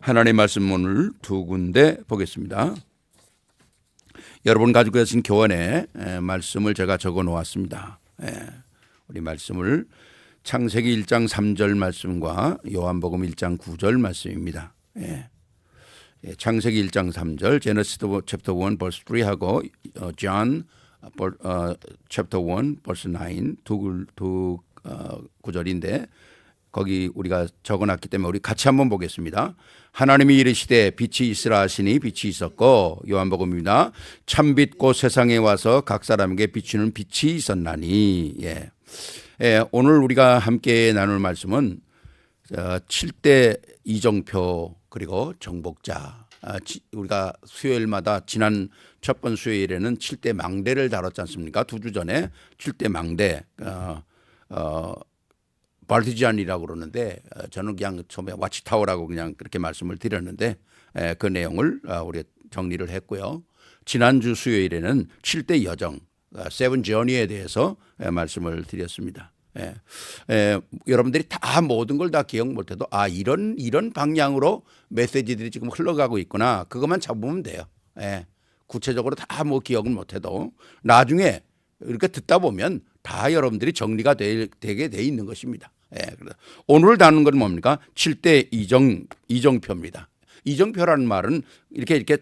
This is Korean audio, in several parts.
하나님의 말씀 오늘 두 군데 보겠습니다. 여러분 가지고 계신 교원에 말씀을 제가 적어 놓았습니다. 우리 말씀을 창세기 1장 3절 말씀과 요한복음 1장 9절 말씀입니다. 창세기 1장 3절 제너시스 챕터 1 벌스 3하고 존 챕터 1 벌스 9 두 구절인데 거기 우리가 적어놨기 때문에 우리 같이 한번 보겠습니다. 하나님이 이르시되 빛이 있으라 하시니 빛이 있었고, 요한복음입니다. 참빛 곧 세상에 와서 각 사람에게 비추는 빛이 있었나니. 오늘 우리가 함께 나눌 말씀은 7대 이정표 그리고 정복자. 우리가 수요일마다 지난 첫 번 수요일에는 7대 망대를 다뤘지 않습니까? 2주 전에 7대 망대 발티지안이라고 그러는데 저는 그냥 처음에 와치타워라고 그냥 그렇게 말씀을 드렸는데 그 내용을 우리가 정리를 했고요. 지난주 수요일에는 7대 여정 세븐 저니에 대해서 말씀을 드렸습니다. 여러분들이 다 모든 걸 다 기억 못해도 이런 방향으로 메시지들이 지금 흘러가고 있구나, 그것만 잡으면 돼요. 구체적으로 다 뭐 기억은 못해도 나중에 이렇게 듣다 보면 다 여러분들이 정리가 되게 돼 있는 것입니다. 오늘 다루는 건 뭡니까? 7대 이정표입니다. 이정표라는 말은 이렇게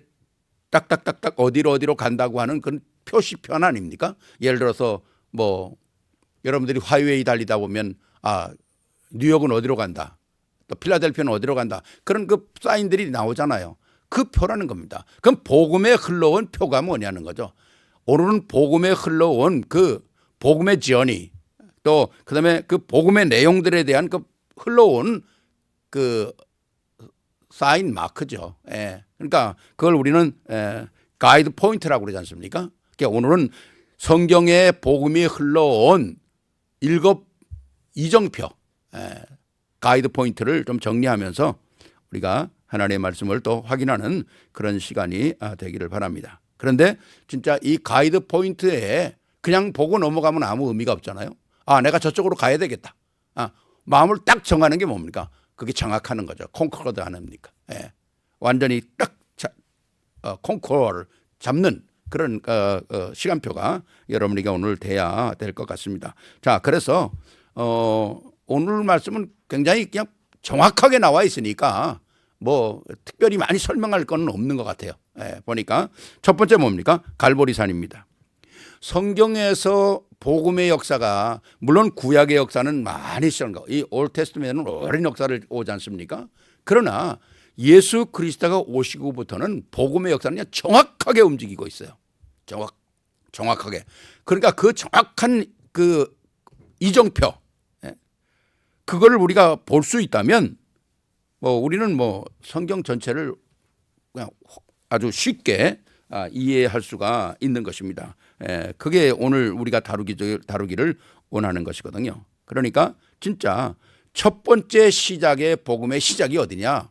딱딱딱딱 어디로 간다고 하는 그런 표시편 아닙니까? 예를 들어서 뭐 여러분들이 하이웨이 달리다 보면 뉴욕은 어디로 간다, 또 필라델피아는 어디로 간다, 그런 그 사인들이 나오잖아요. 그 표라는 겁니다. 그럼 복음에 흘러온 표가 뭐냐는 거죠. 오늘은 복음에 흘러온 그 복음의 지연이, 또 그다음에 그 복음의 내용들에 대한 그 흘러온 그 사인 마크죠. 그러니까 그걸 우리는 가이드 포인트라고 그러지 않습니까? 그러니까 오늘은 성경의 복음이 흘러온 7 이정표 가이드 포인트를 좀 정리하면서 우리가 하나님의 말씀을 또 확인하는 그런 시간이 되기를 바랍니다. 그런데 진짜 이 가이드 포인트에 그냥 보고 넘어가면 아무 의미가 없잖아요. 내가 저쪽으로 가야 되겠다. 마음을 딱 정하는 게 뭡니까? 그게 정확하는 거죠. 콩코어드 아닙니까? 완전히 딱 콩코어를 잡는 그런 시간표가 여러분에게 오늘 돼야 될 것 같습니다. 자, 그래서 오늘 말씀은 굉장히 그냥 정확하게 나와 있으니까 뭐 특별히 많이 설명할 건 없는 것 같아요. 보니까 첫 번째 뭡니까? 갈보리산입니다. 성경에서 복음의 역사가, 물론 구약의 역사는 많이 시작한 거, 이 올 테스트멘트는 오랜 역사를 오지 않습니까? 그러나 예수 그리스도가 오시고부터는 복음의 역사는 그냥 정확하게 움직이고 있어요. 정확하게. 그러니까 그 정확한 그 이정표, 그걸 우리가 볼 수 있다면 우리는 성경 전체를 그냥 아주 쉽게 이해할 수가 있는 것입니다. 그게 오늘 우리가 다루기를 원하는 것이거든요. 그러니까 진짜 첫 번째 시작의 복음의 시작이 어디냐?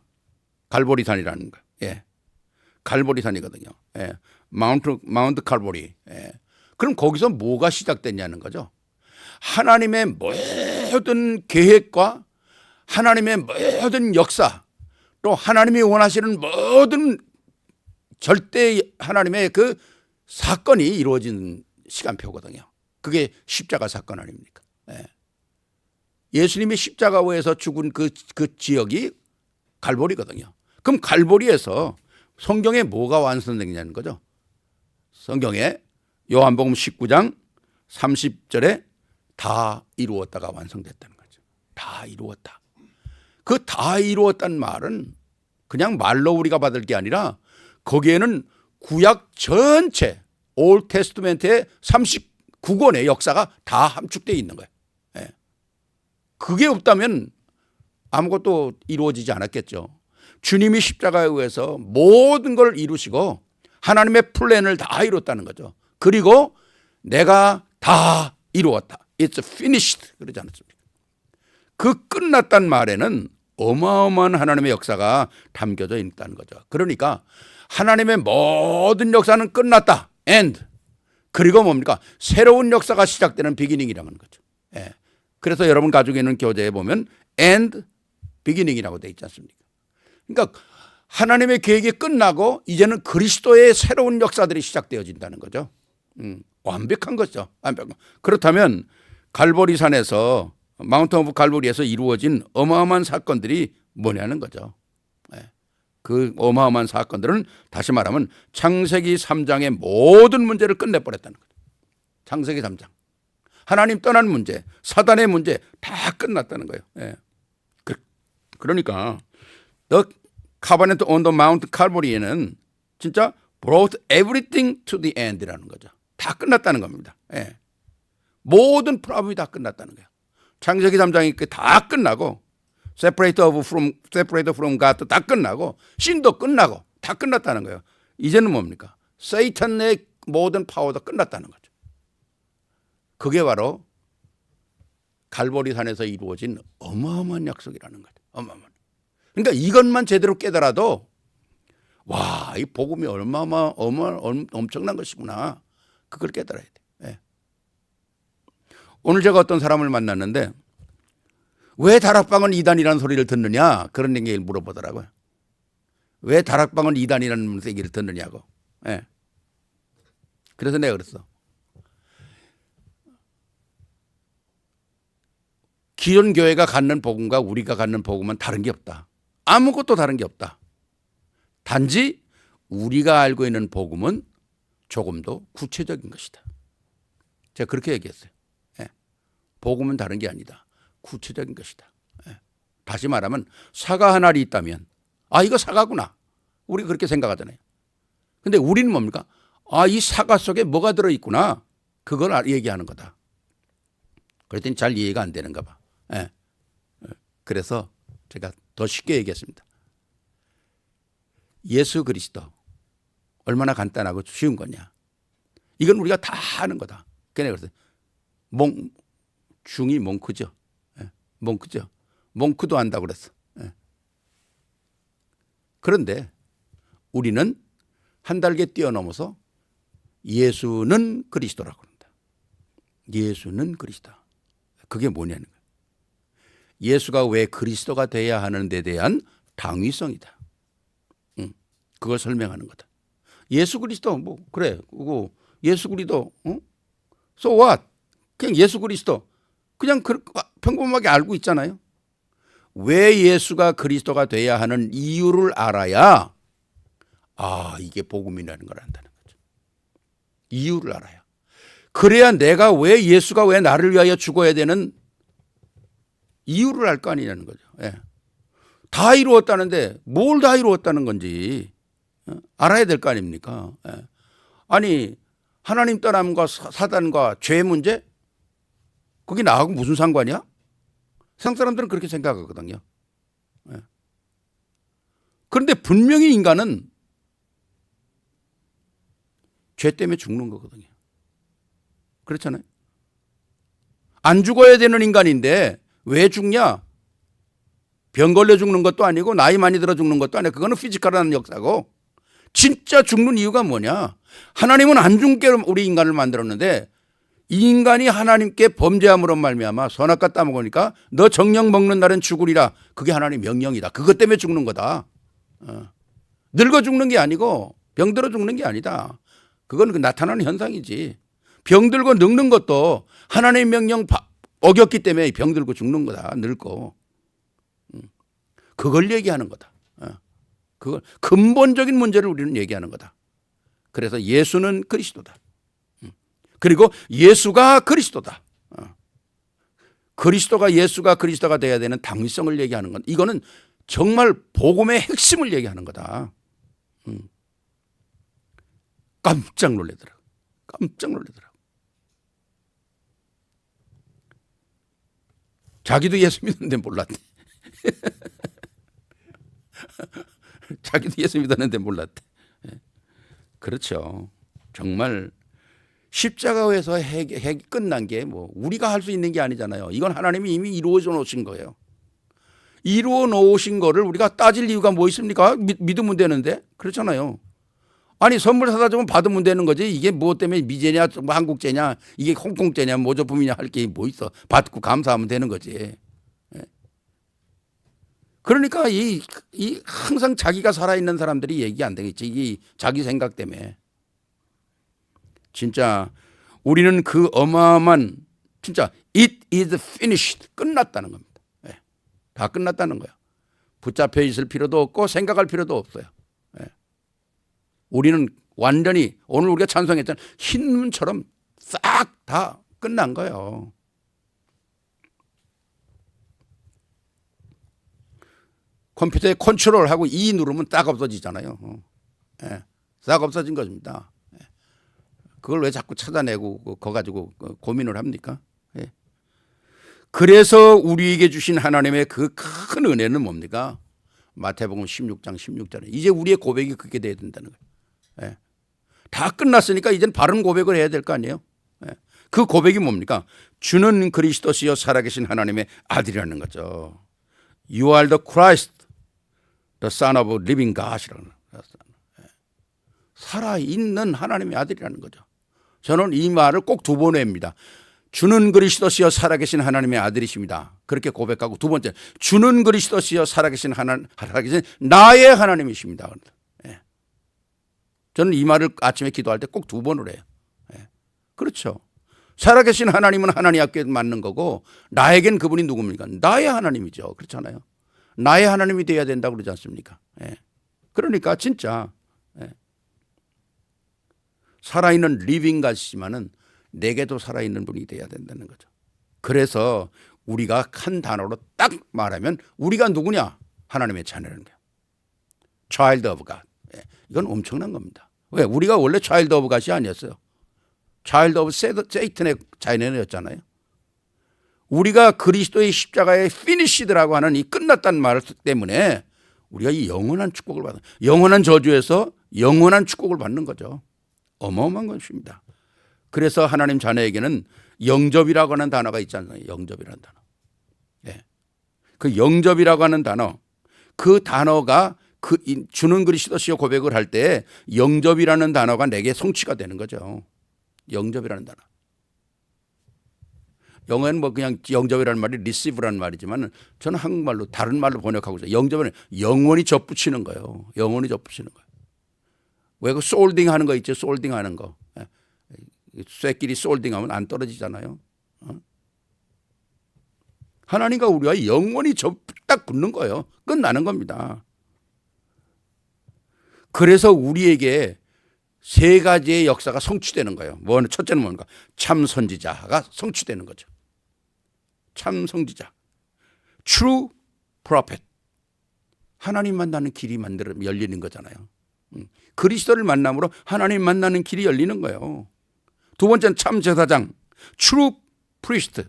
갈보리산이라는 거. 갈보리산이거든요. 마운트 칼보리. 그럼 거기서 뭐가 시작됐냐는 거죠. 하나님의 모든 계획과 하나님의 모든 역사, 또 하나님이 원하시는 모든 절대 하나님의 그 사건이 이루어진 시간표거든요. 그게 십자가 사건 아닙니까? 예수님이 십자가에서 죽은 그 지역이 갈보리거든요. 그럼 갈보리에서 성경에 뭐가 완성되냐는 거죠. 성경에 요한복음 19장 30절에 다 이루었다가 완성됐다는 거죠. 다 이루었다. 그 다 이루었다는 말은 그냥 말로 우리가 받을 게 아니라 거기에는 구약 전체 올 테스트멘트의 39권의 역사가 다 함축되어 있는 거예요. 그게 없다면 아무것도 이루어지지 않았겠죠. 주님이 십자가에 의해서 모든 걸 이루시고 하나님의 플랜을 다 이뤘다는 거죠. 그리고 내가 다 이루었다. It's finished. 그러지 않았습니까? 그 끝났단 말에는 어마어마한 하나님의 역사가 담겨져 있다는 거죠. 그러니까 하나님의 모든 역사는 끝났다. end. 그리고 뭡니까? 새로운 역사가 시작되는 비기닝이라는 거죠. 그래서 여러분 가지고 있는 교재에 보면 end beginning이라고 되어 있지 않습니까? 그러니까 하나님의 계획이 끝나고 이제는 그리스도의 새로운 역사들이 시작되어진다는 거죠. 완벽한 거죠. 완벽한. 그렇다면 갈보리산에서 마운트 오브 갈보리에서 이루어진 어마어마한 사건들이 뭐냐는 거죠. 그 어마어마한 사건들은 다시 말하면 창세기 3장의 모든 문제를 끝내버렸다는 거죠. 창세기 3장. 하나님 떠난 문제, 사단의 문제 다 끝났다는 거예요. 그러니까 The Covenant on the Mount Calvary에는 진짜 brought everything to the end라는 거죠. 다 끝났다는 겁니다. 모든 프로블럼이 다 끝났다는 거예요. 창세기 3장이 다 끝나고 separated from God도 다 끝나고 신도 끝나고 다 끝났다는 거예요. 이제는 뭡니까? 세이탄의 모든 파워도 끝났다는 거죠. 그게 바로 갈보리산에서 이루어진 어마어마한 약속이라는 거죠. 어마어마한. 그러니까 이것만 제대로 깨달아도 와, 이 복음이 엄청난 것이구나. 그걸 깨달아야 돼. 오늘 제가 어떤 사람을 만났는데 왜 다락방은 이단이라는 소리를 듣느냐 그런 얘기를 물어보더라고요. 왜 다락방은 이단이라는 얘기를 듣느냐고. 그래서 내가 그랬어. 기존 교회가 갖는 복음과 우리가 갖는 복음은 다른 게 없다. 아무것도 다른 게 없다. 단지 우리가 알고 있는 복음은 조금 더 구체적인 것이다. 제가 그렇게 얘기했어요. 복음은 다른 게 아니다. 구체적인 것이다. 다시 말하면 사과 한 알이 있다면 이거 사과구나. 우리가 그렇게 생각하잖아요. 근데 우리는 뭡니까? 이 사과 속에 뭐가 들어있구나. 그걸 얘기하는 거다. 그랬더니 잘 이해가 안 되는가 봐. 그래서 제가 더 쉽게 얘기했습니다. 예수 그리스도 얼마나 간단하고 쉬운 거냐. 이건 우리가 다 아는 거다. 그래서 중이 몽크죠. 몽크죠. 몽크도 안다고 그랬어. 그런데 우리는 한 단계 뛰어넘어서 예수는 그리스도라고 한다. 예수는 그리스도. 그게 뭐냐는 거예요. 예수가 왜 그리스도가 돼야 하는 데 대한 당위성이다. 그걸 설명하는 거다. 예수 그리스도 그래. 그거 예수 그리스도 so what? 그냥 예수 그리스도 그냥 평범하게 알고 있잖아요. 왜 예수가 그리스도가 돼야 하는 이유를 알아야 이게 복음이라는 걸 안다는 거죠. 이유를 알아야. 그래야 내가 예수가 왜 나를 위하여 죽어야 되는 이유를 알 거 아니냐는 거죠. 다 이루었다는데 뭘 다 이루었다는 건지 알아야 될 거 아닙니까? 아니 하나님 떠남과 사단과 죄 문제? 그게 나하고 무슨 상관이야? 세상 사람들은 그렇게 생각하거든요. 그런데 분명히 인간은 죄 때문에 죽는 거거든요. 그렇잖아요. 안 죽어야 되는 인간인데 왜 죽냐? 병 걸려 죽는 것도 아니고 나이 많이 들어 죽는 것도 아니고 그거는 피지컬한 역사고 진짜 죽는 이유가 뭐냐? 하나님은 안 죽게 우리 인간을 만들었는데 이 인간이 하나님께 범죄함으로 말미암아 선악과 따먹으니까 너 정령 먹는 날은 죽으리라. 그게 하나님 명령이다. 그것 때문에 죽는 거다. 늙어 죽는 게 아니고 병들어 죽는 게 아니다. 그건 나타나는 현상이지. 병들고 늙는 것도 하나님의 명령 어겼기 때문에 병들고 죽는 거다. 늙고. 그걸 얘기하는 거다. 그걸 근본적인 문제를 우리는 얘기하는 거다. 그래서 예수는 그리스도다. 그리고 예수가 그리스도다. 예수가 그리스도가 돼야 되는 당위성을 얘기하는 건 이거는 정말 복음의 핵심을 얘기하는 거다. 깜짝 놀라더라고. 깜짝 놀라더라고. 자기도 예수 믿었는데 몰랐대. 자기도 예수 믿었는데 몰랐대. 그렇죠. 정말 십자가에서 핵이 끝난 게 우리가 할 수 있는 게 아니잖아요. 이건 하나님이 이미 이루어 놓으신 거예요. 이루어 놓으신 거를 우리가 따질 이유가 뭐 있습니까? 믿으면 되는데. 그렇잖아요. 아니 선물 사다 주면 받으면 되는 거지. 이게 무엇 때문에 미제냐 한국제냐 이게 홍콩제냐 모조품이냐 할 게 뭐 있어. 받고 감사하면 되는 거지. 그러니까 이 항상 자기가 살아있는 사람들이 얘기 안 되겠지. 이 자기 생각 때문에. 진짜 우리는 그 어마어마한 진짜 it is finished 끝났다는 겁니다. 예. 다 끝났다는 거야. 붙잡혀 있을 필요도 없고 생각할 필요도 없어요. 예. 우리는 완전히 오늘 우리가 찬송했잖아요. 흰문처럼 싹 다 끝난 거예요. 컴퓨터에 컨트롤하고 E 누르면 딱 없어지잖아요. 예. 싹 없어진 것입니다. 예. 그걸 왜 자꾸 찾아내고 그거 가지고 고민을 합니까? 예. 그래서 우리에게 주신 하나님의 그 큰 은혜는 뭡니까? 마태복음 16장 16절에 이제 우리의 고백이 그렇게 돼야 된다는 거예요. 예. 다 끝났으니까 이제는 바른 고백을 해야 될 거 아니에요. 예. 그 고백이 뭡니까? 주는 그리스도시요 살아계신 하나님의 아들이라는 거죠. You are the Christ, the Son of Living God이라는 거예요. 살아있는 하나님의 아들이라는 거죠. 저는 이 말을 꼭 두 번 합니다. 주는 그리스도시요 살아계신 하나님의 아들이십니다. 그렇게 고백하고 두 번째 주는 그리스도시요 살아계신 나의 하나님이십니다. 예. 저는 이 말을 아침에 기도할 때 꼭 두 번을 해요. 예. 그렇죠. 살아계신 하나님은 하나님께 맞는 거고 나에겐 그분이 누굽니까? 나의 하나님이죠. 그렇잖아요. 나의 하나님이 돼야 된다고 그러지 않습니까? 예. 그러니까 진짜 살아있는 리빙 가시지만은 내게도 살아있는 분이 돼야 된다는 거죠. 그래서 우리가 한 단어로 딱 말하면 우리가 누구냐? 하나님의 자녀라는 거예요. Child of God. 이건 엄청난 겁니다. 왜? 우리가 원래 Child of God이 아니었어요. Child of Satan의 자녀였잖아요. 우리가 그리스도의 십자가의 finished라고 하는 이 끝났다는 말 때문에 우리가 이 영원한 축복을 받는, 영원한 저주에서 영원한 축복을 받는 거죠. 어마어마한 것입니다. 그래서 하나님 자녀에게는 영접이라고 하는 단어가 있지 않나요? 영접이라는 단어. 예. 그 영접이라고 하는 단어, 그 단어가 그 주는 그리스도시요 고백을 할 때 영접이라는 단어가 내게 성취가 되는 거죠. 영접이라는 단어. 영어에는 뭐 그냥 영접이라는 말이 receive라는 말이지만 저는 한국말로 다른 말로 번역하고 있어요. 영접은 영원히 접붙이는 거예요. 영원히 접붙이는 거예요. 왜 그 솔딩 하는 거 있죠? 솔딩 하는 거. 쇠끼리 솔딩하면 안 떨어지잖아요. 하나님과 우리가 영원히 딱 붙는 거예요. 끝나는 겁니다. 그래서 우리에게 세 가지의 역사가 성취되는 거예요. 첫째는 뭔가? 참 선지자가 성취되는 거죠. 참 선지자. True prophet. 하나님 만나는 길이 열리는 거잖아요. 그리스도를 만남으로 하나님 만나는 길이 열리는 거예요. 두 번째는 참 제사장, true priest.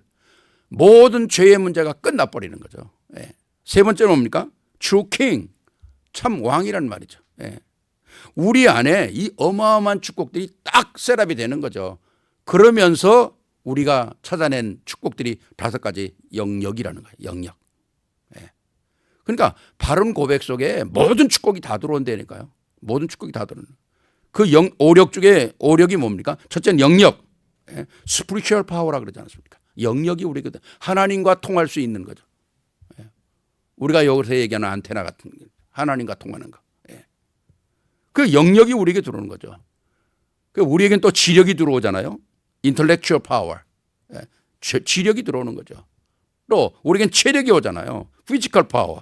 모든 죄의 문제가 끝나버리는 거죠. 예. 세 번째는 뭡니까? true king, 참 왕이란 말이죠. 예. 우리 안에 이 어마어마한 축복들이 딱 셋업이 되는 거죠. 그러면서 우리가 찾아낸 축복들이 5가지 영역이라는 거예요. 영역. 예. 그러니까 바른 고백 속에 모든 축복이 다 들어온다니까요. 모든 축복이 다 들어오는 그 오력 중에 오력이 뭡니까? 첫째는 영역, spiritual power라 그러지 않습니까? 영역이 우리가 하나님과 통할 수 있는 거죠. 우리가 여기서 얘기하는 안테나 같은 하나님과 통하는 거. 그 영역이 우리에게 들어오는 거죠. 우리에겐 또 지력이 들어오잖아요. intellectual power, 지력이 들어오는 거죠. 또 우리에겐 체력이 오잖아요. physical power.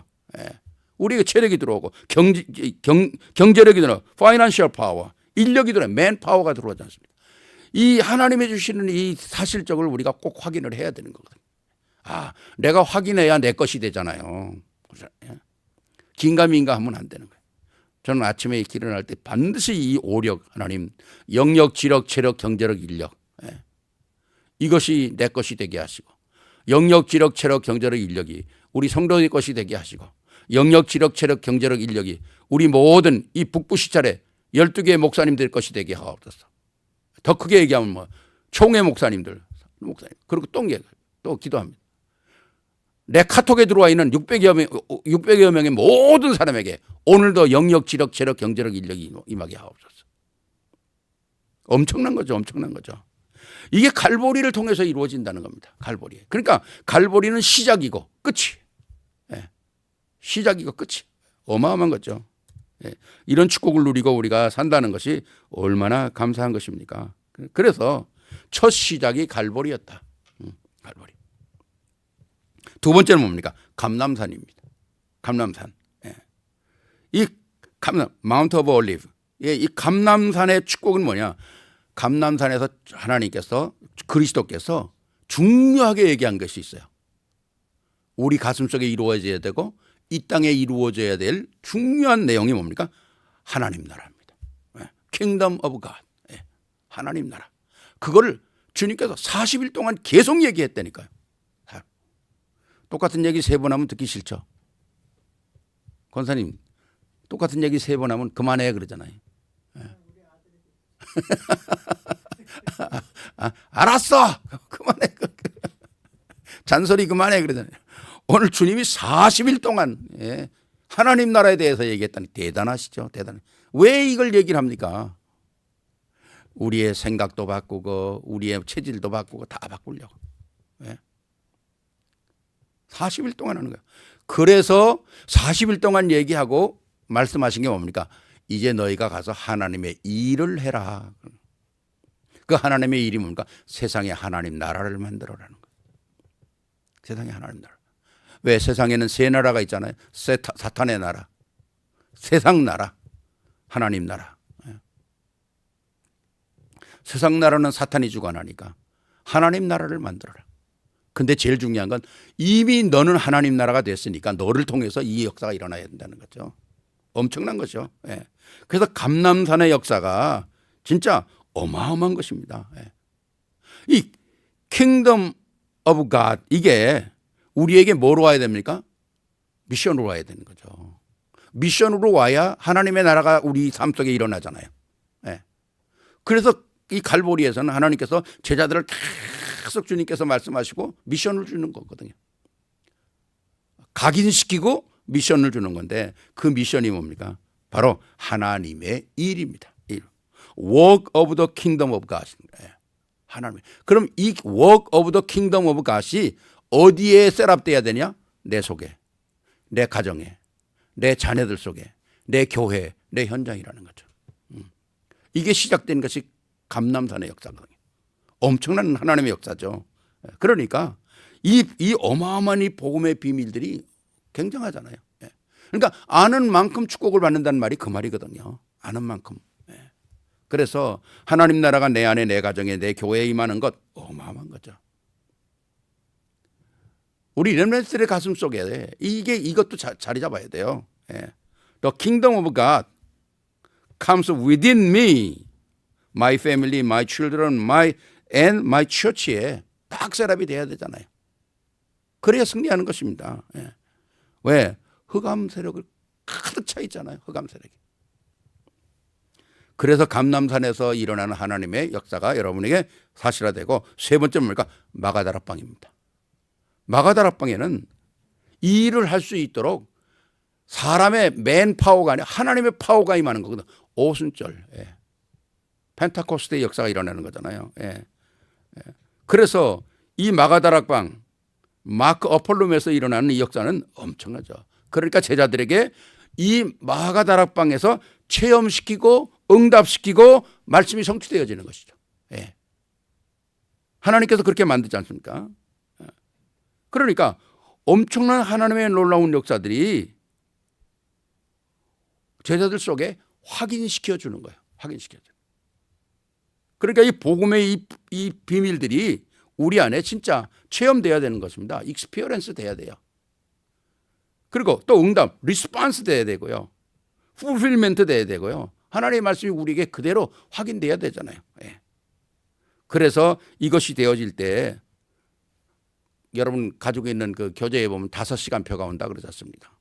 우리에게 체력이 들어오고 경제력이 들어오고 financial power, 인력이 들어오고 manpower가 들어오지 않습니까? 이 하나님이 주시는 이 사실적을 우리가 꼭 확인을 해야 되는 거거든요. 아, 내가 확인해야 내 것이 되잖아요. 긴가민가 하면 안 되는 거예요. 저는 아침에 일어날 때 반드시 이 오력, 하나님 영역, 지력, 체력, 경제력, 인력, 이것이 내 것이 되게 하시고 영역, 지력, 체력, 경제력, 인력이 우리 성도의 것이 되게 하시고 영역, 지력, 체력, 경제력, 인력이 우리 모든 이 북부 시찰에 12개의 목사님들 것이 되게 하옵소서. 더 크게 얘기하면 뭐 총회 목사님들, 그리고 또 기도합니다. 내 카톡에 들어와 있는 600여 명의 모든 사람에게 오늘도 영역, 지력, 체력, 경제력, 인력이 임하게 하옵소서. 엄청난 거죠. 엄청난 거죠. 이게 갈보리를 통해서 이루어진다는 겁니다. 갈보리. 그러니까 갈보리는 시작이고 끝이. 시작이고 끝이 어마어마한 거죠. 예. 이런 축복을 누리고 우리가 산다는 것이 얼마나 감사한 것입니까? 그래서 첫 시작이 갈보리였다. 갈보리. 두 번째는 뭡니까? 감람산입니다. 감람산. 예. 이 마운트 오브 올리브. 예, 이 감람산의 축복은 뭐냐? 감람산에서 하나님께서 그리스도께서 중요하게 얘기한 것이 있어요. 우리 가슴속에 이루어져야 되고 이 땅에 이루어져야 될 중요한 내용이 뭡니까? 하나님 나라입니다. Kingdom of God. 하나님 나라. 그거를 주님께서 40일 동안 계속 얘기했다니까요. 똑같은 얘기 3번 하면 듣기 싫죠. 권사님 똑같은 얘기 3번 하면 그만해 그러잖아요. 알았어. 그만해. 잔소리 그만해 그러잖아요. 오늘 주님이 40일 동안 하나님 나라에 대해서 얘기했다니 대단하시죠. 대단해. 왜 이걸 얘기를 합니까? 우리의 생각도 바꾸고 우리의 체질도 바꾸고 다 바꾸려고. 40일 동안 하는 거예요. 그래서 40일 동안 얘기하고 말씀하신 게 뭡니까? 이제 너희가 가서 하나님의 일을 해라. 그 하나님의 일이 뭡니까? 세상에 하나님 나라를 만들어라는 거예요. 세상에 하나님 나라. 왜? 세상에는 세 나라가 있잖아요. 사탄의 나라, 세상 나라, 하나님 나라. 세상 나라는 사탄이 주관하니까 하나님 나라를 만들어라. 근데 제일 중요한 건 이미 너는 하나님 나라가 됐으니까 너를 통해서 이 역사가 일어나야 된다는 거죠. 엄청난 거죠. 그래서 감람산의 역사가 진짜 어마어마한 것입니다. 이 킹덤 오브 갓 이게 우리에게 뭐로 와야 됩니까? 미션으로 와야 되는 거죠. 미션으로 와야 하나님의 나라가 우리 삶 속에 일어나잖아요. 그래서 이 갈보리에서는 하나님께서 제자들을 계속 주님께서 말씀하시고 미션을 주는 거거든요. 각인시키고 미션을 주는 건데 그 미션이 뭡니까? 바로 하나님의 일입니다. 일. Work of the Kingdom of God. 하나님. 그럼 이 Work of the Kingdom of God이 어디에 셋업돼야 되냐? 내 속에, 내 가정에, 내 자녀들 속에, 내 교회, 내 현장이라는 거죠. 이게 시작된 것이 감람산의 역사거든요. 엄청난 하나님의 역사죠. 그러니까 이 어마어마한 이 복음의 비밀들이 굉장하잖아요. 그러니까 아는 만큼 축복을 받는다는 말이 그 말이거든요. 아는 만큼. 그래서 하나님 나라가 내 안에, 내 가정에, 내 교회에 임하는 것 어마어마한 거죠. 우리 렘넌트들의 가슴 속에 이것도 자리 잡아야 돼요. The kingdom of God comes within me, my family, my children, and my church에 딱 셋업이 돼야 되잖아요. 그래야 승리하는 것입니다. 왜? 흑암 세력을 가득 차 있잖아요. 흑암 세력이. 그래서 감람산에서 일어나는 하나님의 역사가 여러분에게 사실화되고 세 번째 뭡니까? 마가다락방입니다. 마가다락방에는 이 일을 할 수 있도록 사람의 맨파워가 아니라 하나님의 파워가 임하는 거거든. 오순절. 펜타코스테의 역사가 일어나는 거잖아요. 그래서 이 마가다락방 마크 어폴룸에서 일어나는 이 역사는 엄청나죠. 그러니까 제자들에게 이 마가다락방에서 체험시키고 응답시키고 말씀이 성취되어지는 것이죠. 하나님께서 그렇게 만들지 않습니까? 그러니까 엄청난 하나님의 놀라운 역사들이 제자들 속에 확인시켜 주는 거예요. 확인시켜 줘. 그러니까 이 복음의 이 비밀들이 우리 안에 진짜 체험돼야 되는 것입니다. 익스피어런스 돼야 돼요. 그리고 또 응답, 리스폰스 돼야 되고요. 풀필멘트 돼야 되고요. 하나님의 말씀이 우리에게 그대로 확인돼야 되잖아요. 그래서 이것이 되어질 때 여러분 가지고 있는 그 교재에 보면 5시간표가 온다 그러지 않습니까?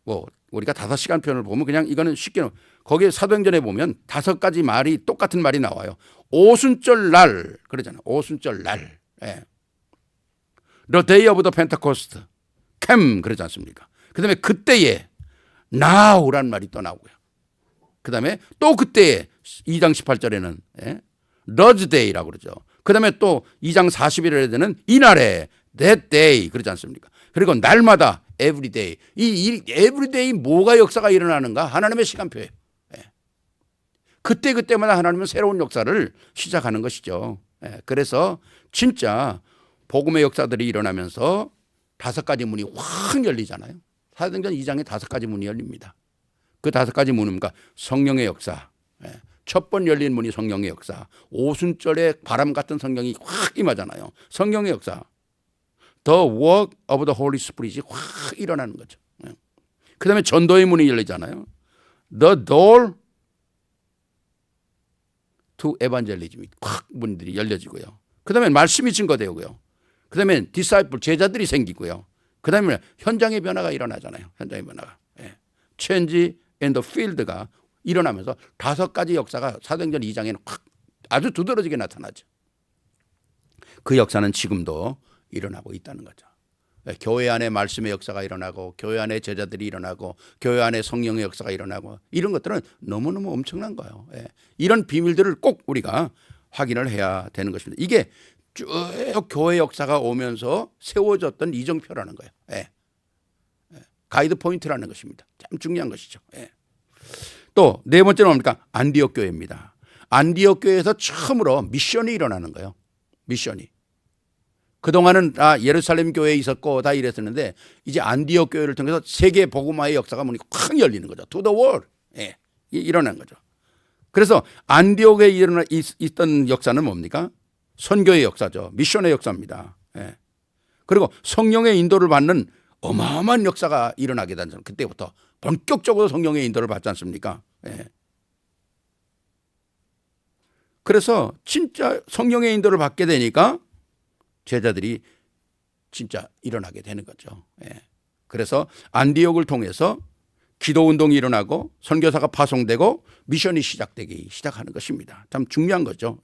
뭐 우리가 5시간표를 보면 그냥 이거는 쉽게 거기에 사도행전에 보면 5가지 말이 똑같은 말이 나와요. 오순절 날 그러잖아요. 오순절 날. The day of the Pentecost came 그러지 않습니까? 그다음에 그때에 now라는 말이 또 나오고요. 그다음에 또 그때에 2장 18절에는 Lord's Day라고 그러죠. 그다음에 또 2장 41절에는 이날에 that day 그러지 않습니까? 그리고 날마다 everyday. 이 everyday 뭐가 역사가 일어나는가? 하나님의 시간표예요. 예. 그때마다 하나님은 새로운 역사를 시작하는 것이죠. 예. 그래서 진짜 복음의 역사들이 일어나면서 5가지 문이 확 열리잖아요. 사도행전 2장에 5가지 문이 열립니다. 그 5가지 문은 뭔가 성령의 역사. 예. 첫 번 열린 문이 성령의 역사. 오순절에 바람 같은 성령이 확 임하잖아요. 성령의 역사. The work of the Holy Spirit이 확 일어나는 거죠. 그 다음에 전도의 문이 열리잖아요. The door to evangelism이 확 문들이 열려지고요. 그 다음에 말씀이 증거되고요. 그 다음에 disciple 제자들이 생기고요. 그 다음에 현장의 변화가 일어나잖아요. 현장의 변화가. Change in the field가 일어나면서 5가지 역사가 사도행전 2장에는 확 아주 두드러지게 나타나죠. 그 역사는 지금도 일어나고 있다는 거죠. 교회 안에 말씀의 역사가 일어나고 교회 안에 제자들이 일어나고 교회 안에 성령의 역사가 일어나고 이런 것들은 너무너무 엄청난 거예요. 이런 비밀들을 꼭 우리가 확인을 해야 되는 것입니다. 이게 쭉 교회 역사가 오면서 세워졌던 이정표라는 거예요. 가이드 포인트라는 것입니다. 참 중요한 것이죠. 또 네 번째는 뭡니까? 안디옥 교회입니다. 안디옥 교회에서 처음으로 미션이 일어나는 거예요. 미션이. 그동안은 예루살렘 교회에 있었고 다 이랬었는데 이제 안디옥 교회를 통해서 세계 복음화의 역사가 확 열리는 거죠. To the world. 일어난 거죠. 그래서 안디옥에 있던 역사는 뭡니까? 선교의 역사죠. 미션의 역사입니다. 그리고 성령의 인도를 받는 어마어마한 역사가 일어나게 된 그때부터 본격적으로 성령의 인도를 받지 않습니까? 그래서 진짜 성령의 인도를 받게 되니까 제자들이 진짜 일어나게 되는 거죠. 그래서 안디옥을 통해서 기도운동이 일어나고 선교사가 파송되고 미션이 시작하는 것입니다. 참 중요한 거죠.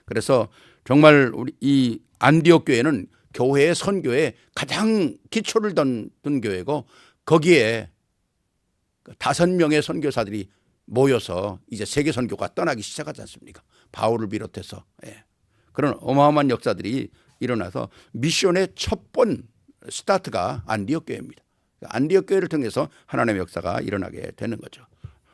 그래서 정말 우리 이 안디옥 교회는 교회의 선교에 가장 기초를 둔 교회고 거기에 5명의 선교사들이 모여서 이제 세계 선교가 떠나기 시작하지 않습니까? 바울을 비롯해서 그런 어마어마한 역사들이 일어나서 미션의 첫 번 스타트가 안디옥 교회입니다. 안디옥 교회를 통해서 하나님의 역사가 일어나게 되는 거죠.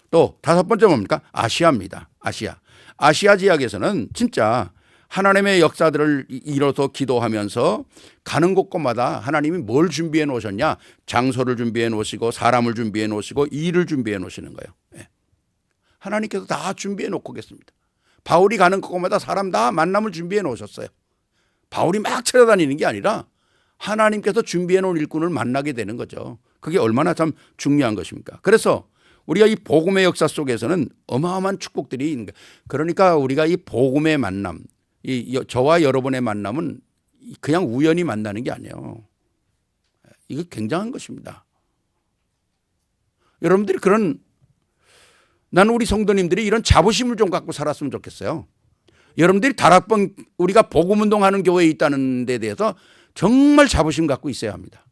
또 5번째 뭡니까? 아시아입니다. 아시아 지역에서는 진짜 하나님의 역사들을 이뤄서 기도하면서 가는 곳곳마다 하나님이 뭘 준비해 놓으셨냐? 장소를 준비해 놓으시고 사람을 준비해 놓으시고 일을 준비해 놓으시는 거예요. 하나님께서 다 준비해 놓고 계십니다. 바울이 가는 곳곳마다 사람 다 만남을 준비해 놓으셨어요. 바울이 막 찾아다니는 게 아니라 하나님께서 준비해 놓은 일꾼을 만나게 되는 거죠. 그게 얼마나 참 중요한 것입니까? 그래서 우리가 이 복음의 역사 속에서는 어마어마한 축복들이 있는 거예요. 그러니까 우리가 이 복음의 만남, 저와 여러분의 만남은 그냥 우연히 만나는 게 아니에요. 이거 굉장한 것입니다. 여러분들이 나는 우리 성도님들이 이런 자부심을 좀 갖고 살았으면 좋겠어요. 여러분들이 다락방 우리가 복음운동하는 교회에 있다는 데 대해서 정말 자부심 갖고 있어야 합니다.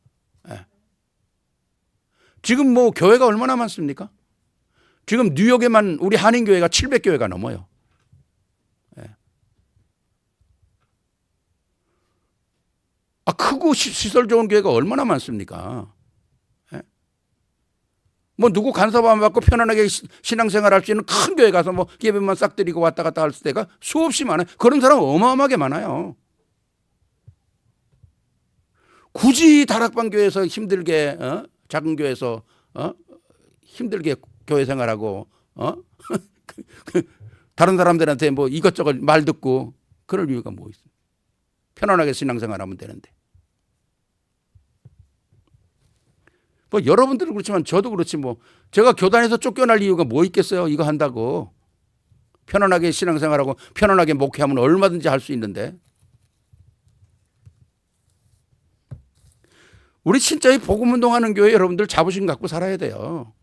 지금 교회가 얼마나 많습니까? 지금 뉴욕에만 우리 한인교회가 700교회가 넘어요. 크고 시설 좋은 교회가 얼마나 많습니까? 누구 간섭 안 받고 편안하게 신앙생활 할 수 있는 큰 교회 가서 예배만 싹 드리고 왔다 갔다 할 때가 수없이 많아요. 그런 사람 어마어마하게 많아요. 굳이 다락방 교회에서 힘들게 작은 교회에서 힘들게 교회 생활하고 다른 사람들한테 이것저것 말 듣고 그럴 이유가 뭐 있어요? 편안하게 신앙생활하면 되는데. 여러분들은 그렇지만 저도 그렇지 제가 교단에서 쫓겨날 이유가 뭐 있겠어요? 이거 한다고. 편안하게 신앙생활하고 편안하게 목회하면 얼마든지 할 수 있는데. 우리 진짜 이 복음운동하는 교회 여러분들 자부심 갖고 살아야 돼요.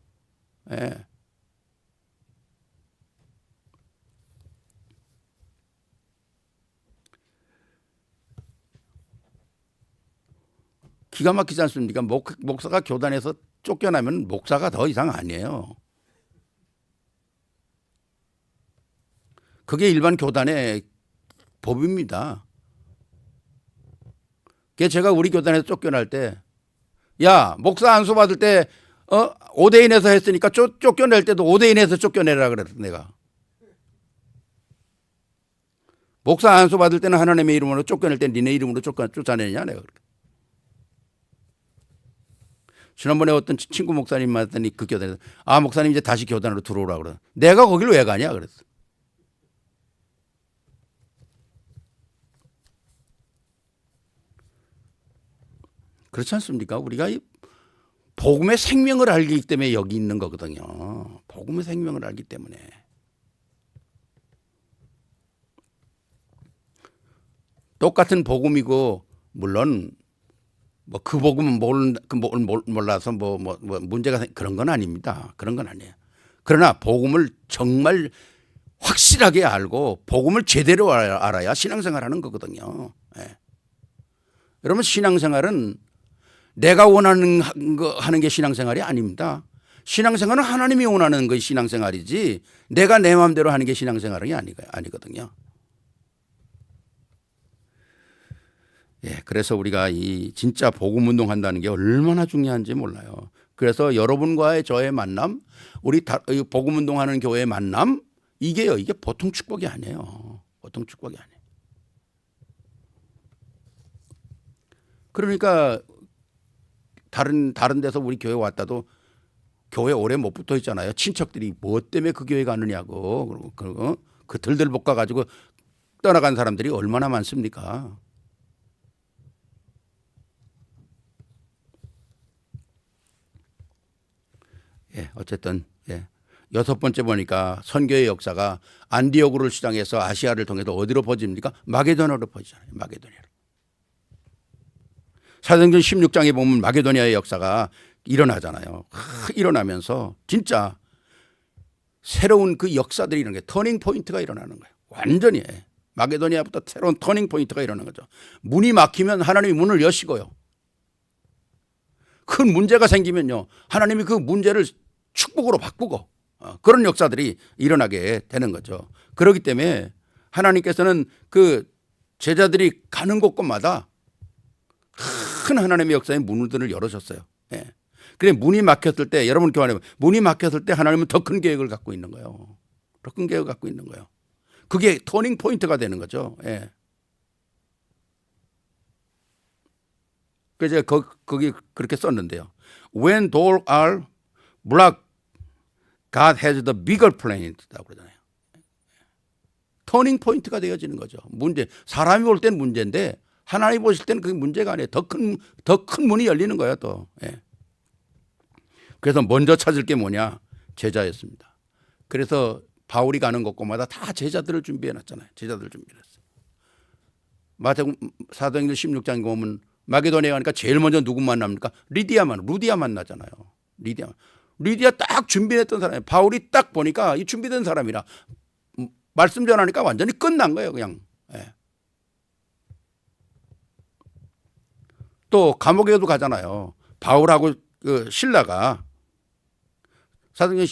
기가 막히지 않습니까? 목사가 교단에서 쫓겨나면 목사가 더 이상 아니에요. 그게 일반 교단의 법입니다. 그게 제가 우리 교단에서 쫓겨날 때 야, 목사 안수 받을 때 5대인에서 했으니까 쫓겨낼 때도 5대인에서 쫓겨내라 그랬어 내가. 목사 안수 받을 때는 하나님의 이름으로 쫓겨낼 때 니네 이름으로 쫓아내냐 내가. 지난번에 어떤 친구 목사님 만났더니 그 교단에서 목사님 이제 다시 교단으로 들어오라 그래. 내가 거기로 왜 가냐 그랬어. 그렇지 않습니까? 우리가 이 복음의 생명을 알기 때문에 여기 있는 거거든요. 복음의 생명을 알기 때문에. 똑같은 복음이고 물론 뭐 그 복음은 몰라서 뭐 문제가 그런 건 아닙니다. 그런 건 아니에요. 그러나 복음을 정말 확실하게 알고 복음을 제대로 알아야 신앙생활하는 거거든요. 예. 여러분 신앙생활은 내가 원하는 거 하는 게 신앙생활이 아닙니다. 신앙생활은 하나님이 원하는 것이 신앙생활이지 내가 내 마음대로 하는 게 신앙생활이 아니거든요. 예, 그래서 우리가 이 진짜 복음 운동한다는 게 얼마나 중요한지 몰라요. 그래서 여러분과의 저의 만남, 우리 복음 운동하는 교회의 만남, 이게 보통 축복이 아니에요. 보통 축복이 아니에요. 그러니까 다른 데서 우리 교회 왔다도 교회 오래 못 붙어 있잖아요. 친척들이 뭐 때문에 그 교회 가느냐고 그리고 그 들들 볶아 가지고 떠나간 사람들이 얼마나 많습니까? 예, 어쨌든 예. 6번째 보니까 선교의 역사가 안디오고를 시작해서 아시아를 통해서 어디로 퍼집니까? 마게도냐로 퍼지잖아요. 마게도냐로. 사도행전 16장에 보면 마게도냐의 역사가 일어나잖아요. 일어나면서 진짜 새로운 그 역사들이 이런 게 터닝 포인트가 일어나는 거예요. 완전히 마게도냐부터 새로운 터닝 포인트가 일어나는 거죠. 문이 막히면 하나님이 문을 여시고요. 큰 문제가 생기면요. 하나님이 그 문제를 축복으로 바꾸고 그런 역사들이 일어나게 되는 거죠. 그렇기 때문에 하나님께서는 그 제자들이 가는 곳곳마다 큰 하나님의 역사의 문들을 열어줬어요. 예. 그래 문이 막혔을 때 여러분 교환해 문이 막혔을 때 하나님은 더 큰 계획을 갖고 있는 거예요. 더 큰 계획을 갖고 있는 거예요. 그게 터닝 포인트가 되는 거죠. 예. 그래서 거기 그렇게 썼는데요. When doors are blocked, God has the bigger plan. 그러잖아요. 터닝 포인트가 되어지는 거죠. 문제 사람이 볼 때는 문제인데 하나님 보실 때는 그게 문제가 아니에요. 더 큰 문이 열리는 거예요. 또. 예. 그래서 먼저 찾을 게 뭐냐? 제자였습니다. 그래서 바울이 가는 곳곳마다 다 제자들을 준비해 놨잖아요. 제자들을 준비해 놨어요. 사도행전 16장에 보면 마게도니아 가니까 제일 먼저 누구 만납니까? 루디아 만나잖아요. 리디아 딱 준비했던 사람이에요. 바울이 딱 보니까 이 준비된 사람이라 말씀 전하니까 완전히 끝난 거예요. 그냥. 예. 또 감옥에도 가잖아요. 바울하고 그 신라가 사도행전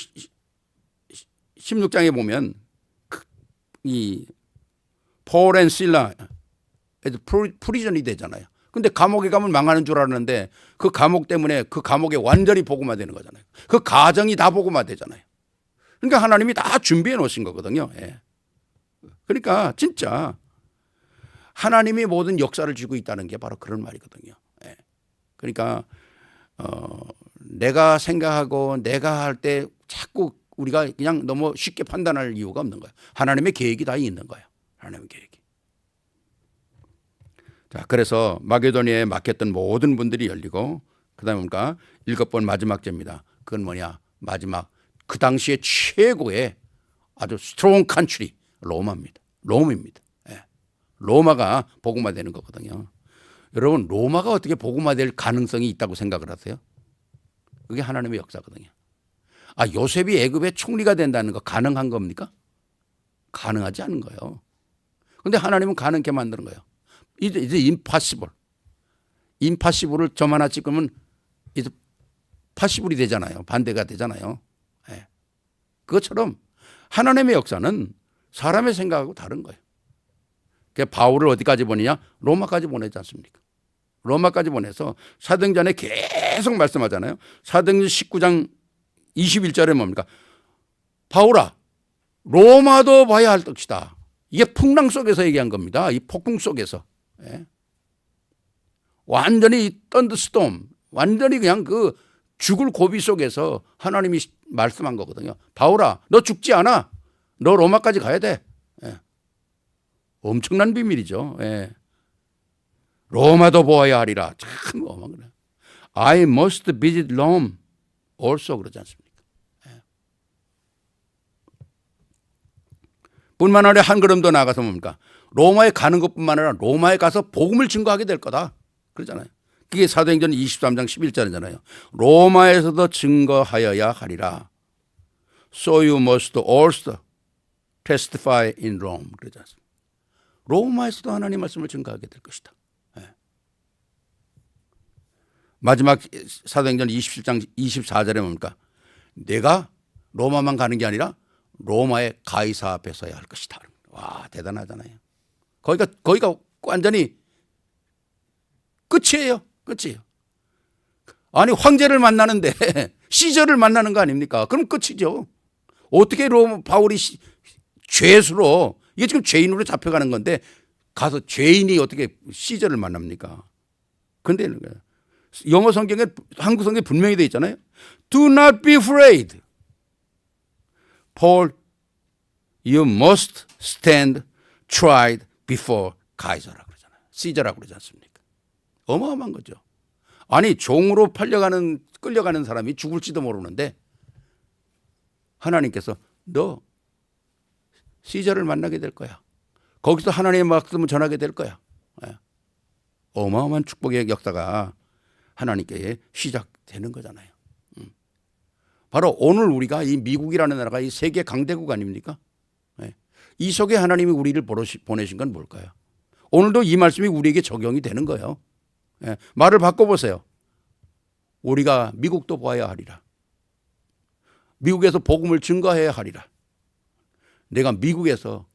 16장에 보면 이 폴 앤 실라 프리전이 되잖아요. 근데 감옥에 가면 망하는 줄 알았는데 그 감옥 때문에 그 감옥에 완전히 복음화되는 거잖아요. 그 가정이 다 복음화되잖아요. 그러니까 하나님이 다 준비해 놓으신 거거든요. 예. 그러니까 진짜 하나님이 모든 역사를 쥐고 있다는 게 바로 그런 말이거든요. 예. 그러니까 내가 생각하고 내가 할 때 자꾸 우리가 그냥 너무 쉽게 판단할 이유가 없는 거예요. 하나님의 계획이 다 있는 거예요. 하나님의 계획이. 자, 그래서 마게도니아에 막혔던 모든 문들이 열리고 그다음에 뭔가 7번 마지막 제입니다. 그건 뭐냐? 마지막 그 당시에 최고의 아주 스트롱 컨트리 로마입니다. 롬입니다. 예. 로마가 복음화되는 거거든요. 여러분 로마가 어떻게 복음화될 가능성이 있다고 생각을 하세요? 그게 하나님의 역사거든요. 요셉이 애굽의 총리가 된다는 거 가능한 겁니까? 가능하지 않은 거예요. 그런데 하나님은 가능케 만드는 거예요. 이제 임파시블을 점 하나 찍으면 이제 파시블이 되잖아요. 반대가 되잖아요. 네. 그것처럼 하나님의 역사는 사람의 생각하고 다른 거예요. 그러니까 바울을 어디까지 보내냐? 로마까지 보내지 않습니까? 로마까지 보내서 사도행전에 계속 말씀하잖아요. 사도행전 19장 21절에 뭡니까? 바울아, 로마도 봐야 할 것이다. 이게 풍랑 속에서 얘기한 겁니다. 이 폭풍 속에서. 예. 완전히 던더스톰, 완전히 그냥 그 죽을 고비 속에서 하나님이 말씀한 거거든요. 바울아, 너 죽지 않아. 너 로마까지 가야 돼. 예. 엄청난 비밀이죠. 예. 로마도 보아야 하리라. 참 어마어마해. I must visit Rome also 그러지 않습니까? 예. 뿐만 아니라 한 걸음 더 나아가서 뭡니까? 로마에 가는 것뿐만 아니라 로마에 가서 복음을 증거하게 될 거다. 그러잖아요. 그게 사도행전 23장 11절이잖아요. 로마에서도 증거하여야 하리라. So you must also testify in Rome. 그러지 않습니까? 로마에서도 하나님 말씀을 증거하게 될 것이다. 예. 마지막 사도행전 27장 24절에 뭡니까? 내가 로마만 가는 게 아니라 로마의 가이사 앞에 서야 할 것이다. 와, 대단하잖아요. 거기가 완전히 끝이에요. 끝이에요. 아니, 황제를 만나는데 시저를 만나는 거 아닙니까? 그럼 끝이죠. 어떻게 바울이 죄수로, 이게 지금 죄인으로 잡혀가는 건데 가서 죄인이 어떻게 시저를 만납니까? 근데 영어 성경에, 한국 성경에 분명히 되어 있잖아요. Do not be afraid. Paul, you must stand tried before Caesar라고 그러잖아요. 시저라고 그러지 않습니까? 어마어마한 거죠. 아니, 종으로 끌려가는 사람이 죽을지도 모르는데 하나님께서 너 시저를 만나게 될 거야. 거기서 하나님의 말씀을 전하게 될 거야. 예. 어마어마한 축복의 역사가 하나님께 시작되는 거잖아요. 바로 오늘 우리가 이 미국이라는 나라가 이 세계 강대국 아닙니까? 예. 이 속에 하나님이 우리를 보내신 건 뭘까요? 오늘도 이 말씀이 우리에게 적용이 되는 거예요. 예. 말을 바꿔보세요. 우리가 미국도 봐야 하리라. 미국에서 복음을 증거해야 하리라. 내가 미국에서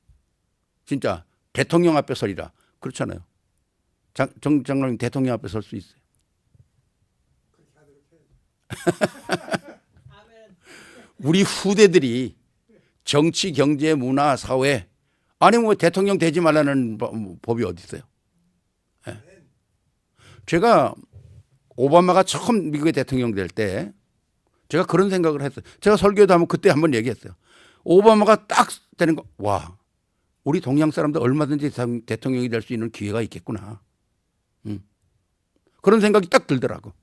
진짜 대통령 앞에 서리라. 그렇잖아요. 정 장로님 대통령 앞에 설 수 있어요. 우리 후대들이 정치, 경제, 문화, 사회, 아니 뭐 대통령 되지 말라는 법이 어디 있어요? 네. 제가 오바마가 처음 미국의 대통령 될 때 제가 그런 생각을 했어요. 제가 설교도 하면 그때 한번 얘기했어요. 오바마가 딱 되는 거, 와, 우리 동양 사람들 얼마든지 대통령이 될 수 있는 기회가 있겠구나. 그런 생각이 딱 들더라고.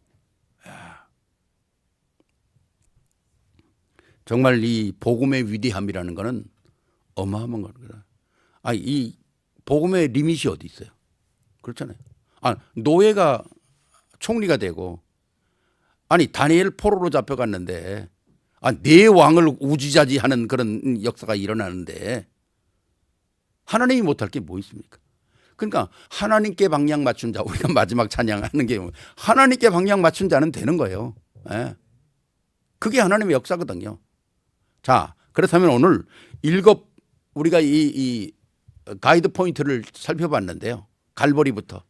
정말 이 복음의 위대함이라는 거는 어마어마한 거거든요. 이 복음의 리밋이 어디 있어요? 그렇잖아요. 노예가 총리가 되고, 아니 다니엘 포로로 잡혀갔는데, 네 왕을 우지자지하는 그런 역사가 일어나는데 하나님이 못할 게 뭐 있습니까? 그러니까 하나님께 방향 맞춘 자, 우리가 마지막 찬양하는 게 하나님께 방향 맞춘 자는 되는 거예요. 예. 그게 하나님의 역사거든요. 자, 그렇다면 오늘 우리가 이 가이드 포인트를 살펴봤는데요. 갈보리부터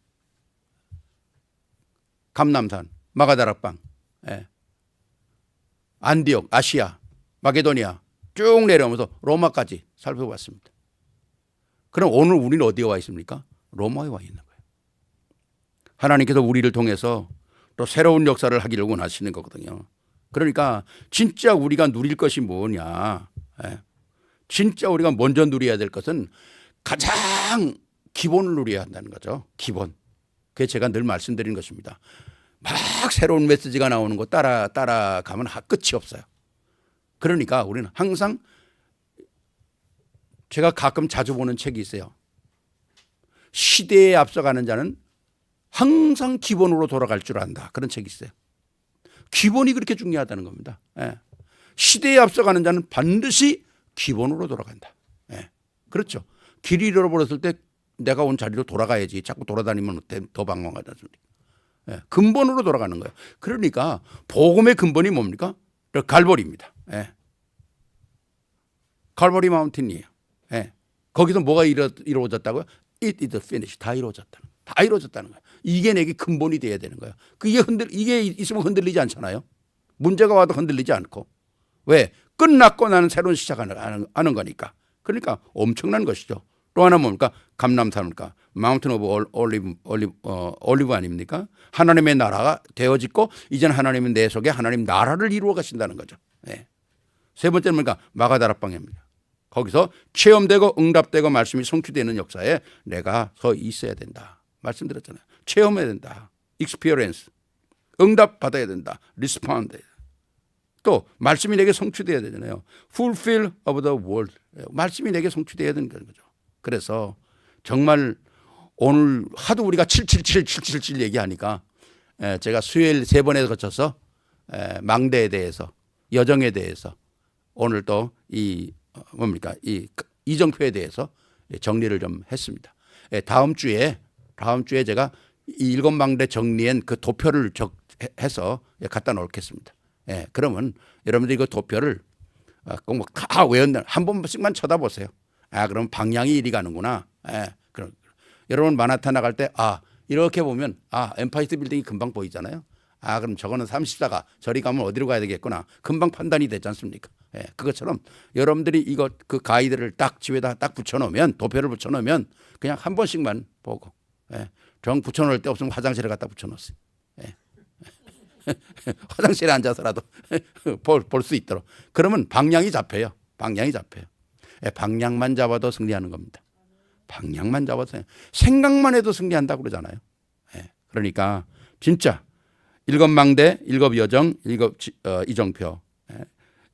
감람산, 마가다락방, 예. 안디옥, 아시아, 마게도니아 쭉 내려오면서 로마까지 살펴봤습니다. 그럼 오늘 우리는 어디에 와 있습니까? 로마에 와 있는 거예요. 하나님께서 우리를 통해서 또 새로운 역사를 하기를 원하시는 거거든요. 그러니까 진짜 우리가 누릴 것이 뭐냐, 진짜 우리가 먼저 누려야 될 것은 가장 기본을 누려야 한다는 거죠. 기본. 그게 제가 늘 말씀드리는 것입니다. 막 새로운 메시지가 나오는 거 따라가면 끝이 없어요. 그러니까 우리는 항상, 제가 가끔 자주 보는 책이 있어요. 시대에 앞서가는 자는 항상 기본으로 돌아갈 줄 안다. 그런 책이 있어요. 기본이 그렇게 중요하다는 겁니다. 예. 시대에 앞서가는 자는 반드시 기본으로 돌아간다. 예. 그렇죠. 길이 잃어버렸을 때 내가 온 자리로 돌아가야지. 자꾸 돌아다니면 더 방황하지 않습니까? 예. 근본으로 돌아가는 거예요. 그러니까 복음의 근본이 뭡니까? 갈보리입니다. 예. 갈보리 마운틴이에요. 예. 거기서 뭐가 이루어졌다고요? It is finished. 다 이루어졌다는 거예요. 이게 내게 근본이 돼야 되는 거예요. 이게 있으면 흔들리지 않잖아요. 문제가 와도 흔들리지 않고. 왜? 끝났고 나는 새로운 시작하는 거니까. 그러니까 엄청난 것이죠. 또 하나 뭡니까? 감람산입니까? 마운틴 오브 올리브 아닙니까? 하나님의 나라가 되어지고 이제는 하나님은 내 속에 하나님 나라를 이루어 가신다는 거죠. 네. 세 번째는 뭡니까? 마가다락방입니다. 거기서 체험되고 응답되고 말씀이 성취되는 역사에 내가 서 있어야 된다. 말씀드렸잖아요. 체험해야 된다. experience. 응답 받아야 된다. respond. 또 말씀이 내게 성취돼야 되잖아요. fulfill of the word. 말씀이 내게 성취돼야 되는 거죠. 그래서 정말 오늘 하도 우리가 777 얘기하니까 제가 수요일 3번에 거쳐서 망대에 대해서 여정에 대해서 오늘 또 이 이정표에 대해서 정리를 좀 했습니다. 다음 주에 제가 이 7망대 정리한 그 도표를 해서 갖다 놓겠습니다. 그러면 여러분들이 그 도표를 꼭 다 외웠나 한 번씩만 쳐다보세요. 그럼 방향이 이리 가는구나. 그럼 여러분 마나탄 나갈 때 이렇게 보면 엠파이어 빌딩이 금방 보이잖아요. 그럼 저거는 34가 저리 가면 어디로 가야 되겠구나. 금방 판단이 되지 않습니까? 그것처럼 여러분들이 이거 그 가이드를 딱 집에다 딱 붙여놓으면 도표를 붙여놓으면 그냥 한 번씩만 보고 정 붙여놓을 데 없으면 화장실에 갖다 붙여놓으세요. 화장실에 앉아서라도 볼 수 있도록. 그러면 방향이 잡혀요. 방향만 잡아도 승리하는 겁니다. 방향만 잡아서 생각만 해도 승리한다고 그러잖아요. 그러니까 진짜 7망대, 7여정, 7이정표,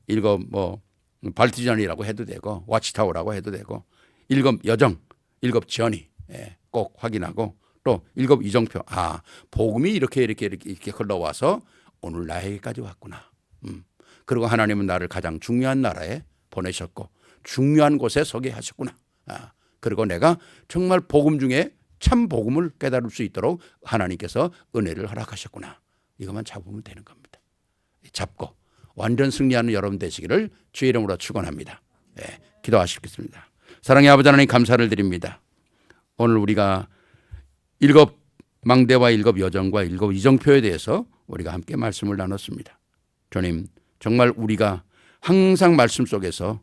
7 발티전이라고 해도 되고 와치타워라고 해도 되고 7여정, 7지연이 꼭 확인하고 또 7이정표. 복음이 이렇게 흘러와서 오늘 나에게까지 왔구나. 그리고 하나님은 나를 가장 중요한 나라에 보내셨고 중요한 곳에 서게 하셨구나. 그리고 내가 정말 복음 중에 참 복음을 깨달을 수 있도록 하나님께서 은혜를 허락하셨구나. 이것만 잡으면 되는 겁니다. 잡고 완전 승리하는 여러분 되시기를 주의 이름으로 축원합니다. 기도하시겠습니다. 사랑의 아버지 하나님 감사를 드립니다. 오늘 우리가 7망대와 7여정과 7이정표에 대해서 우리가 함께 말씀을 나눴습니다. 주님, 정말 우리가 항상 말씀 속에서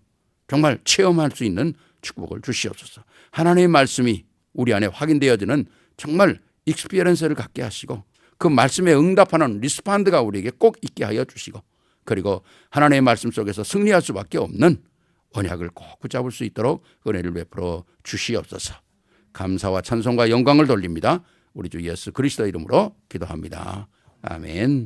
정말 체험할 수 있는 축복을 주시옵소서. 하나님의 말씀이 우리 안에 확인되어지는 정말 익스피리언스를 갖게 하시고 그 말씀에 응답하는 리스판드가 우리에게 꼭 있게 하여 주시고 그리고 하나님의 말씀 속에서 승리할 수밖에 없는 언약을 꼭 붙잡을 수 있도록 은혜를 베풀어 주시옵소서. 감사와 찬송과 영광을 돌립니다. 우리 주 예수 그리스도 이름으로 기도합니다. 아멘.